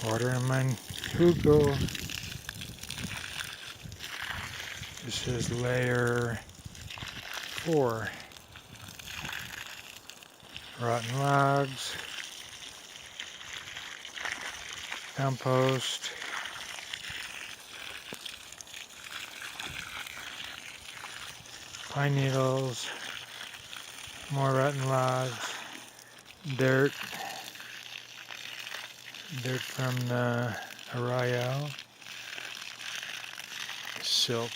Water in my Hugel. This is layer 4. Rotten logs, compost, pine needles, more rotten logs, dirt from the arroyo, silt.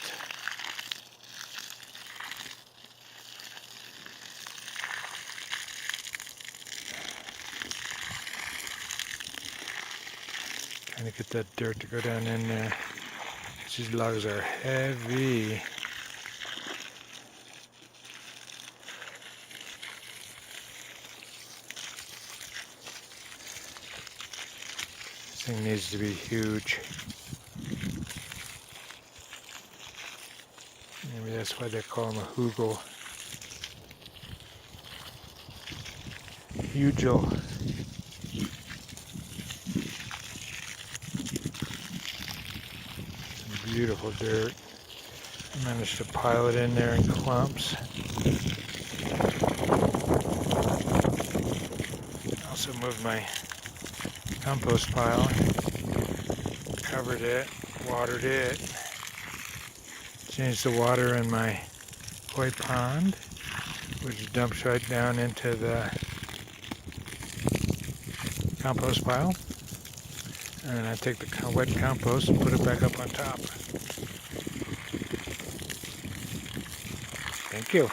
Trying to get that dirt to go down in there. These logs are heavy. This thing needs to be huge. Maybe that's why they call him a Hugel. Hugel. Beautiful dirt. I managed to pile it in there in clumps. Also moved my compost pile, covered it, watered it, changed the water in my koi pond, which dumps right down into the compost pile. And I take the wet compost and put it back up on top. Thank you.